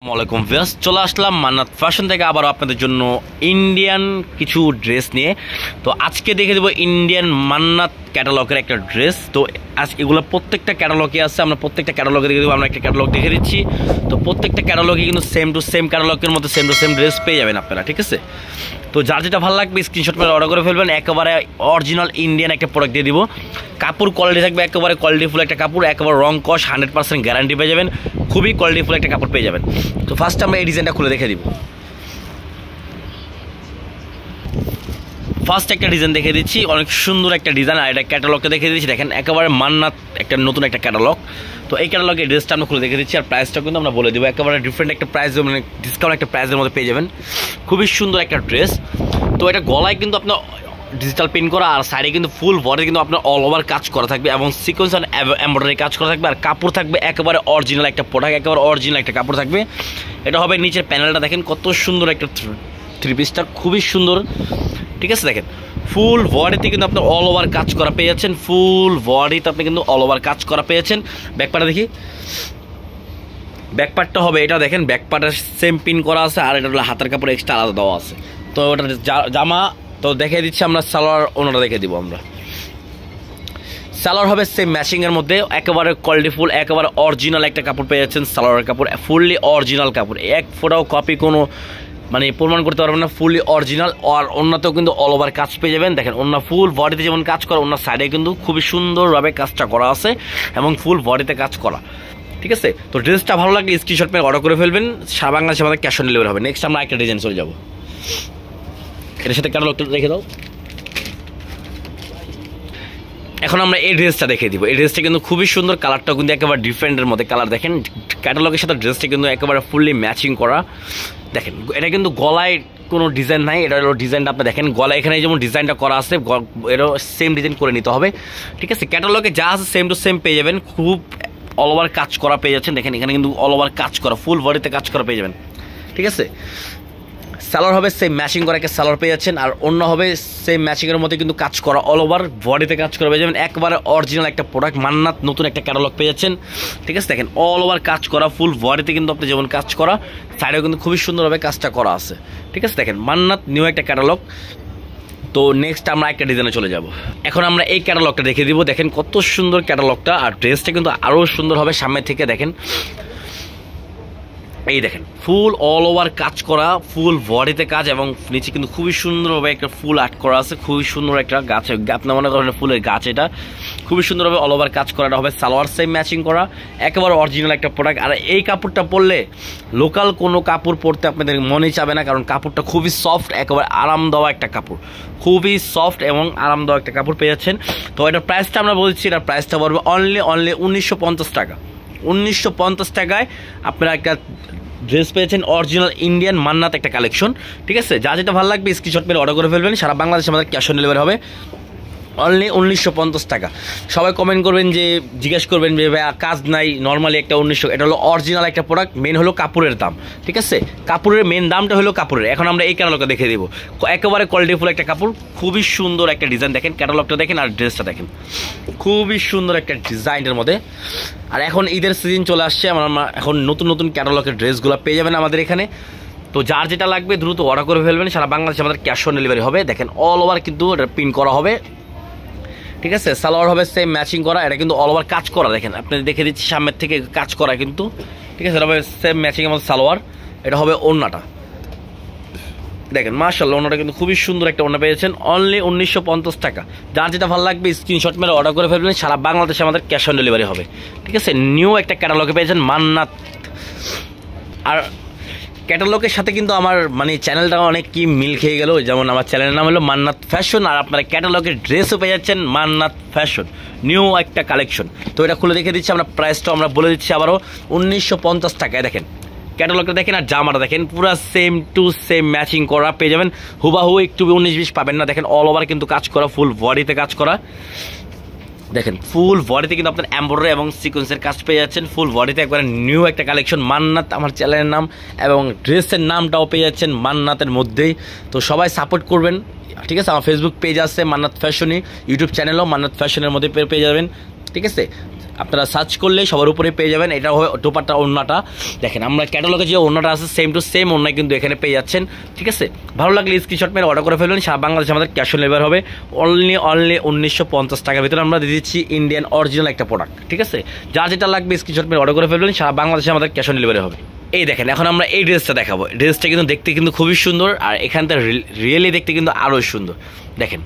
ওয়ালাইকুম ভিউয়ার্স, চলে আসলাম মান্নাত ফ্যাশন থেকে আবারও আপনাদের জন্য ইন্ডিয়ান কিছু ড্রেস নিয়ে। তো আজকে দেখে দেবো ইন্ডিয়ান মান্নাত ক্যাটালগের একটা ড্রেস। তো আজ এগুলো প্রত্যেকটা ক্যাটালগে আছে, আমরা প্রত্যেকটা ক্যাটালগে দেখে দেবো। আমরা একটা ক্যাটালগ দেখে দিচ্ছি। তো প্রত্যেকটা ক্যাটালগে কিন্তু সেম টু সেম ক্যাটালগের মধ্যে সেম টু সেম ড্রেস পেয়ে যাবেন আপনারা, ঠিক আছে? তো যার যেটা ভালো লাগবে স্ক্রিনশট করে অর্ডার করে ফেলবেন। একেবারে অরিজিনাল ইন্ডিয়ান একটা প্রোডাক্ট দিয়ে দিব। কাপড় কোয়ালিটি থাকবে একেবারে কোয়ালিটিফুল একটা কাপড়, একেবারে রং কস 100% গ্যারান্টি পেয়ে যাবেন। খুবই কোয়ালিটিফুল একটা কাপড় পেয়ে যাবেন। তো ফার্স্ট আমরা এই ডিজাইনটা খুলে দেখে দিব। ফার্স্ট একটা ডিজাইন দেখে দিচ্ছি, অনেক সুন্দর একটা ডিজাইন। আর এটা ক্যাটালগটা দেখে দিচ্ছি, দেখেন একেবারে মান্নাত একটা নতুন একটা ক্যাটালগ। তো এই ক্যাটালগে ড্রেসটা আমরা খুলে দেখে দিচ্ছি। আর প্রাইসটা কিন্তু আমরা বলে দেবো, একেবারে ডিফারেন্ট একটা প্রাইস, মানে ডিসকাউন্ট একটা প্রাইসের মধ্যে পেয়ে যাবেন। খুবই সুন্দর একটা ড্রেস। তো এটা গলায় কিন্তু আপনার ডিজিটাল প্রিন্ট করা, আর সাইডে কিন্তু ফুল বডি কিন্তু আপনার অল ওভার কাজ করা থাকবে এবং সিকোয়েন্স আর এমব্রয়ডারি কাজ করা থাকবে। আর কাপড় থাকবে একেবারে অরিজিনাল একটা প্রোডাক্ট, একেবারে অরিজিনাল একটা কাপড় থাকবে। এটা হবে নিচের প্যানেলটা দেখেন কত সুন্দর একটা থ্রি পিসটা, খুবই সুন্দর, ঠিক আছে? দেখেন ফুল বডিতে কিন্তু আপনার অল ওভার কাজ করা পেয়ে যাচ্ছেন। ফুল বডিতে আপনি কিন্তু অল ওভার কাজ করা পেয়ে যাচ্ছেন। ব্যাকপার্টটা দেখি, ব্যাকপার্টটা হবে এটা দেখেন, ব্যাকপার্টটা সেম পিন করা আছে, আর এটা হলো হাতের কাপড় এক্সট্রা আলাদা দেওয়া আছে। তো ওটা জামা তো দেখে দিচ্ছি আমরা। সালোয়ার ওনাটা দেখে দিব আমরা। সালোয়ার হবে সেম ম্যাচিংয়ের মধ্যে, একেবারে কোয়ালিটিফুল, একেবারে অরিজিনাল একটা কাপড় পেয়ে যাচ্ছেন। সালোয়ারের কাপড় ফুললি অরিজিনাল কাপড়, এক ফোটাও কপি কোনো মানে প্রমাণ করতে পারবেন না, ফুললি অরিজিনাল। আর অন্যতেও কিন্তু অল ওভার কাজ পেয়ে যাবেন। দেখেন অন্য ফুল বডিতে যেমন কাজ করা, অন্য সাইডে কিন্তু খুবই সুন্দরভাবে কাজটা করা আছে এবং ফুল বডিতে কাজ করা, ঠিক আছে? তো ড্রেসটা ভালো লাগলে স্ক্রিনশট মেরে অর্ডার করে ফেলবেন। সারা বাংলাদেশে আমাদের ক্যাশ অন ডেলিভারি হবে। নেক্সট আমরা একটা ডিজাইন চলে যাবো। এটার সাথে ক্যাটালগটা রেখে দাও। এখন আমরা এই ড্রেসটা দেখে দিব। এই ড্রেসটা কিন্তু খুবই সুন্দর, কালারটাও কিন্তু একেবারে ডিফারেন্টের মধ্যে কালার। দেখেন ক্যাটালগের সাথে ড্রেসটা কিন্তু একেবারে ফুললি ম্যাচিং করা। দেখেন এটা কিন্তু গলায় কোনো ডিজাইন নাই, এটা হলো ডিজাইনটা আপনি দেখেন গলায় এখানে যেমন ডিজাইনটা করা আছে, এরও সেম ডিজাইন করে নিতে হবে, ঠিক আছে? ক্যাটালগে যা আছে সেম টু সেম পেয়ে যাবেন। খুব অল ওভার কাজ করা পেয়ে যাচ্ছেন। দেখেন এখানে কিন্তু অল ওভার কাজ করা, ফুল বডিতে কাজ করা পেয়ে যাবেন, ঠিক আছে? সালোয়ার হবে সেম ম্যাচিং করা একটা সালোয়ার পেয়ে যাচ্ছেন। আর অন্য হবে সেম ম্যাচিংয়ের মধ্যে কিন্তু কাজ করা, অল ওভার বডিতে কাজ করা পেয়ে যাবেন। একবারে অরিজিনাল একটা প্রোডাক্ট, মান্নাত নতুন একটা ক্যাটালগ পেয়ে যাচ্ছেন, ঠিক আছে? দেখেন অল ওভার কাজ করা, ফুল বডিতে কিন্তু আপনি যেমন কাজ করা, সাইডেও কিন্তু খুবই সুন্দরভাবে কাজটা করা আছে, ঠিক আছে? দেখেন মান্নাত নিউ একটা ক্যাটালগ। তো নেক্সট আমরা একটা ডিজাইনে চলে যাব। এখন আমরা এই ক্যাটালগটা দেখে দিব। দেখেন কত সুন্দর ক্যাটালগটা, আর ড্রেসটা কিন্তু আরও সুন্দর হবে সামনে থেকে। দেখেন এই দেখেন ফুল অল ওভার কাজ করা, ফুল বডিতে কাজ এবং নিচে কিন্তু খুবই সুন্দরভাবে একটা ফুল আর্ট করা আছে। খুবই সুন্দর একটা গাছ, আপনার মনে করেন ফুলের গাছ, এটা খুবই সুন্দরভাবে অল ওভার কাজ করাটা হবে। সালোয়ার সেম ম্যাচিং করা, একেবারে অরিজিনাল একটা প্রোডাক্ট। আর এই কাপড়টা পরলে লোকাল কোনো কাপড় পরতে আপনাদের মনেই চাবে না, কারণ কাপড়টা খুবই সফট, একেবারে আরাম দেওয়া একটা কাপড়, খুবই সফট এবং আরাম দেওয়া একটা কাপড় পেয়ে যাচ্ছেন। তো এটার প্রাইসটা আমরা বলছি, এটার প্রাইসটা পড়বে অনলি 1950 টাকা। 1950 টাকায় আপনারা একটা ড্রেস পেয়েছেন, অরিজিনাল ইন্ডিয়ান মান্নাত একটা কালেকশন, ঠিক আছে? যা যেটা ভালো লাগবে স্ক্রিনশট মেরে অর্ডার করে ফেলবেন। সারা বাংলাদেশে আমাদের ক্যাশ অন ডেলিভারি হবে। অনলি 1950 টাকা। সবাই কমেন্ট করবেন, যে জিজ্ঞেস করবেন যে ভাই কাজ নাই, নর্মালি একটা 1900, এটা হলো অরিজিনাল একটা প্রোডাক্ট। মেন হলো কাপড়ের দাম, ঠিক আছে? কাপড়ের মেন দামটা হলো কাপড়ের। এখন আমরা এই ক্যাটালগটা দেখে দেবো। একেবারে কোয়ালিটিফুল একটা কাপড়, খুবই সুন্দর একটা ডিজাইন। দেখেন ক্যাটালগটা দেখেন আর ড্রেসটা দেখেন, খুবই সুন্দর একটা ডিজাইনের মধ্যে। আর এখন ঈদের সিজন চলে আসছে, আমরা এখন নতুন নতুন ক্যাটালগের ড্রেসগুলো পেয়ে যাবেন আমাদের এখানে। তো যার যেটা লাগবে দ্রুত অর্ডার করে ফেলবেন। সারা বাংলাদেশে আমাদের ক্যাশ অন ডেলিভারি হবে। দেখেন অল ওভার কিন্তু প্রিন্ট করা হবে, ঠিক আছে? সালোয়ার হবে সেম ম্যাচিং করা, এটা কিন্তু অল ওভার কাজ করা। দেখেন আপনি দেখে দিচ্ছি সামনের থেকে কাজ করা কিন্তু, ঠিক আছে? এটা হবে সেম ম্যাচিংয়ের মধ্যে সালোয়ার। এটা হবে ওড়নাটা, দেখেন মাশাআল্লাহ ওড়নাটা কিন্তু খুবই সুন্দর একটা ওড়না পেয়েছেন। অনলি 1950 টাকা। যার যেটা ভালো লাগবে স্ক্রিনশট মেরে অর্ডার করে ফেলবেন। সারা বাংলাদেশে আমাদের ক্যাশ অন ডেলিভারি হবে, ঠিক আছে? নিউ একটা ক্যাটালগে পেয়েছেন মান্নাত। আর ক্যাটালগের সাথে কিন্তু আমার মানে চ্যানেলটা অনেক কি মিল খেয়ে গেল। যেমন আমার চ্যানেলের নাম হলো মান্নাত ফ্যাশন, আর আপনারা ক্যাটালগের ড্রেসও পেয়ে যাচ্ছেন মান্নাত ফ্যাশন, নিউ একটা কালেকশন। তো এটা খুলে দেখে দিচ্ছি আমরা, প্রাইসটাও আমরা বলে দিচ্ছি আবারও 1950 টাকায়। দেখেন ক্যাটালগটা দেখেন আর জামাটা দেখেন, পুরো সেম টু সেম ম্যাচিং করা পেয়ে যাবেন। হুবাহু একটু 19-20 পাবেন না। দেখেন অল ওভার কিন্তু কাজ করা, ফুল বডিতে কাজ করা। দেখেন ফুল বডিতে কিন্তু আপনার এমব্রয়ডারি এবং সিকোয়েন্সের কাজ পেয়ে যাচ্ছেন। ফুল বডিতে একবারে নিউ একটা কালেকশন, মান্নাত আমার চ্যানেলের নাম, এবং ড্রেসের নামটাও পেয়ে যাচ্ছেন মান্নাতের মধ্যেই। তো সবাই সাপোর্ট করবেন, ঠিক আছে? আমার ফেসবুক পেজ আছে মান্নাত ফ্যাশনই, ইউটিউব চ্যানেলও মান্নাত ফ্যাশনের মধ্যে পেয়ে যাবেন, ঠিক আছে? আপনারা সার্চ করলে সবার উপরে পেয়ে যাবেন। এটা হবে দোপাট্টা ওড়নাটা। দেখেন আমরা ক্যাটালগে যে ওড়নাটা আছে সেম টু সেম ওড়না কিন্তু এখানে পেয়ে যাচ্ছেন, ঠিক আছে। ভালো লাগলে স্ক্রিনশট মেরে অর্ডার করে ফেলবেন। সারা বাংলাদেশে আমাদের ক্যাশ অন ডেলিভারি হবে। অনলি 1950 টাকার ভিতরে আমরা দিয়ে দিচ্ছি ইন্ডিয়ান অরিজিনাল একটা প্রোডাক্ট, ঠিক আছে। যার যেটা লাগবে স্ক্রিনশট মেরে অর্ডার করে ফেলবেন। সারা বাংলাদেশে আমাদের ক্যাশ অন ডেলিভারি হবে। এই দেখেন এখন আমরা এই ড্রেসটা দেখাবো। ড্রেসটা কিন্তু দেখতে কিন্তু খুবই সুন্দর, আর এখানটা রিয়েলি দেখতে কিন্তু আরও সুন্দর। দেখেন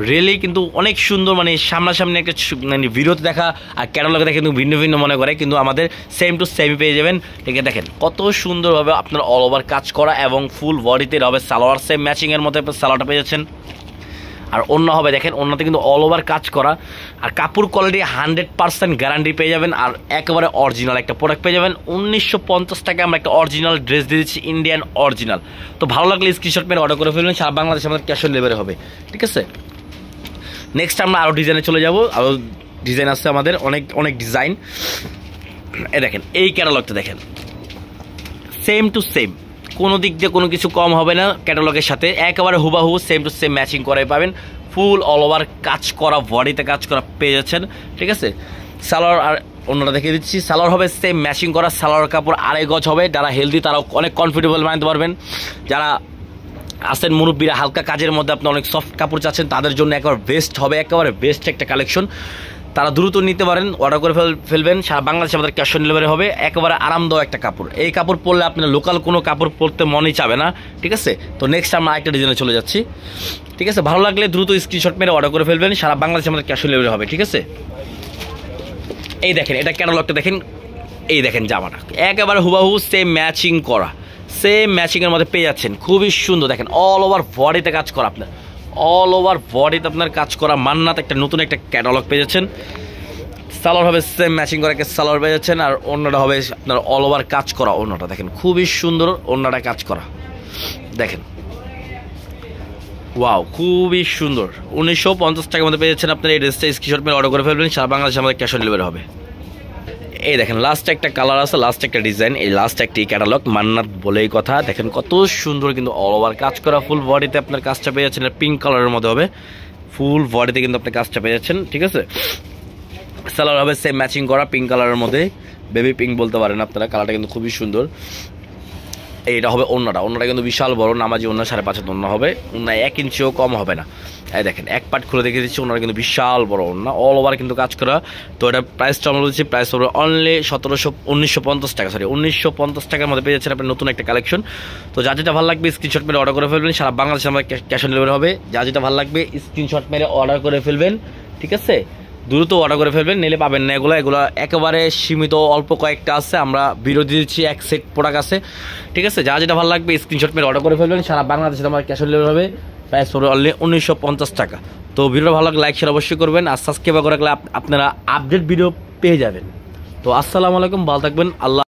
রিয়েলি কিন্তু অনেক সুন্দর, মানে সামনাসামনি একটা মানে ভিডিওতে দেখা আর ক্যাটালগে দেখা কিন্তু ভিন্ন ভিন্ন মনে করে, কিন্তু আমাদের সেম টু সেম পেয়ে যাবেন। ঠিক আছে, দেখেন কত সুন্দরভাবে আপনার অল ওভার কাজ করা এবং ফুল বডিতে হবে সালোয়ার, সেম ম্যাচিংয়ের মধ্যে সালোয়ারটা পেয়ে যাচ্ছেন। আর অন্য হবে দেখেন অন্যতে কিন্তু অল ওভার কাজ করা, আর কাপড় কোয়ালিটি 100% গ্যারান্টি পেয়ে যাবেন, আর একেবারে অরিজিনাল একটা প্রোডাক্ট পেয়ে যাবেন। 1950 টাকায় আমরা একটা অরিজিনাল ড্রেস দিয়ে দিচ্ছি, ইন্ডিয়ান অরিজিনাল। তো ভালো লাগলে স্ক্রিনশট মেরে অর্ডার করে ফেলবেন। সারা বাংলাদেশে আমাদের ক্যাশ অন ডেলিভারি হবে, ঠিক আছে। নেক্সট আমরা আরও ডিজাইনে চলে যাব। আরও ডিজাইন আছে আমাদের অনেক অনেক ডিজাইন। দেখেন এই ক্যাটালগটা দেখেন, সেম টু সেম, কোনো দিক দিয়ে কোনো কিছু কম হবে না ক্যাটালগের সাথে, একেবারে হুবাহু সেম টু সেম ম্যাচিং করাই পাবেন। ফুল অল ওভার কাজ করা, বডিতে কাজ করা পেয়ে যাচ্ছেন, ঠিক আছে। সালোয়ার আর অন্যটা দেখিয়ে দিচ্ছি। সালোয়ার হবে সেম ম্যাচিং করা, সালোয়ার কাপড় 2.5 গজ হবে। যারা হেলদি তারাও অনেক কমফোর্টেবল বানাতে পারবেন। যারা আসেন মুরব্বীরা হালকা কাজের মধ্যে আপনি অনেক সফট কাপড় চাচ্ছেন, তাদের জন্য একেবারে বেস্ট হবে, একেবারে বেস্ট একটা কালেকশন। তারা দ্রুত নিতে পারেন, অর্ডার করে ফেলবেন। সারা বাংলাদেশে আমাদের ক্যাশ অন ডেলিভারি হবে। একেবারে আরামদায়ক একটা কাপড়, এই কাপড় পরলে আপনার লোকাল কোনো কাপড় পরতে মনই চাবে না, ঠিক আছে। তো নেক্সট আমরা আরেকটা ডিজাইনে চলে যাচ্ছি, ঠিক আছে। ভালো লাগলে দ্রুত স্ক্রিনশট মেরে অর্ডার করে ফেলবেন। সারা বাংলাদেশে আমাদের ক্যাশ অন ডেলিভারি হবে, ঠিক আছে। এই দেখেন এটা ক্যাটালগটা দেখেন, এই দেখেন জামাটা একেবারে হুবাহু সেম ম্যাচিং করা, সেম ম্যাচিংয়ের মধ্যে পেয়ে যাচ্ছেন, খুবই সুন্দর। দেখেন অল ওভার বডিতে কাজ করা, আপনার অল ওভার বডিতে আপনার কাজ করা মান্নাত একটা নতুন একটা ক্যাটালগ পেয়ে যাচ্ছেন। সালোয়ার হবে সেম ম্যাচিং করা সালোয়ার পেয়ে যাচ্ছেন, আর অন্যটা হবে আপনার অল ওভার কাজ করা অন্যটা। দেখেন খুবই সুন্দর অন্যটা কাজ করা, দেখেন ওয়াও খুবই সুন্দর। 1950 টাকার মধ্যে পেয়ে যাচ্ছেন আপনার এই ড্রেসটা। স্ক্রিনশট মেরে অর্ডার করে ফেলবেন। সারা বাংলাদেশে আমাদের ক্যাশ অন ডেলিভারি হবে। এই দেখেন লাস্ট একটা কালার আছে, লাস্ট একটা ডিজাইন, এই লাস্ট একটা ক্যাটালগ মান্নাত বলেই কথা। দেখেন কত সুন্দর কিন্তু অল ওভার কাজ করা, ফুল বডিতে আপনার কাজটা পেয়ে যাচ্ছেন। পিঙ্ক কালারের মধ্যে হবে, ফুল বডিতে কিন্তু আপনি কাজটা পেয়ে যাচ্ছেন, ঠিক আছে। সালোয়ার হবে সেম ম্যাচিং করা পিঙ্ক কালারের মধ্যে, বেবি পিঙ্ক বলতে পারেন আপনারা, কালারটা কিন্তু খুবই সুন্দর। এইটা হবে ওড়নাটা, ওড়নাটা কিন্তু বিশাল বড় নামাজি ওড়না, 5.5 হাত ওড়না হবে। ওড়না 1 ইঞ্চিও কম হবে না। এই দেখেন এক পার্ট খুলে দেখিয়ে দিচ্ছি, ওনারা কিন্তু বিশাল বড় ওড়না, অল ওভার কিন্তু কাজ করা। তো এটা প্রাইসটা আমরা বলছি, প্রাইস হবে অনলি 1950 টাকা, সরি 1950 টাকার মধ্যে পেয়ে যাচ্ছেন আপনার নতুন একটা কালেকশন। তো যা যেটা ভালো লাগবে স্ক্রিনশট মেরে অর্ডার করে ফেলবেন। সারা বাংলাদেশে আমাদের ক্যাশ অন ডেলিভারি হবে। যা যেটা ভালো লাগবে স্ক্রিনশট মেরে অর্ডার করে ফেলবেন, ঠিক আছে। দ্রুত অর্ডার করে ফেলবেন, নিলে পাবেন না এগুলো একেবারে সীমিত অল্প কয়েকটা আছে, আমরা ভিডিও দিয়ে দিচ্ছি, এক সেট প্রোডাক্ট আছে, ঠিক আছে। যা যেটা ভালো লাগবে স্ক্রিনশট মেরে অর্ডার করে ফেলবেন। সারা বাংলাদেশে আমার ক্যাশ অন ডেলিভারি হবে। প্রাইস পড়বে অনলি 1950 টাকা। তো ভিডিও ভালো লাগলে লাইক শেয়ার অবশ্যই করবেন, আর সাবস্ক্রাইব করে রাখলে আপনারা আপডেট ভিডিও পেয়ে যাবেন। তো আসসালামু আলাইকুম, ভালো থাকবেন, আল্লাহ।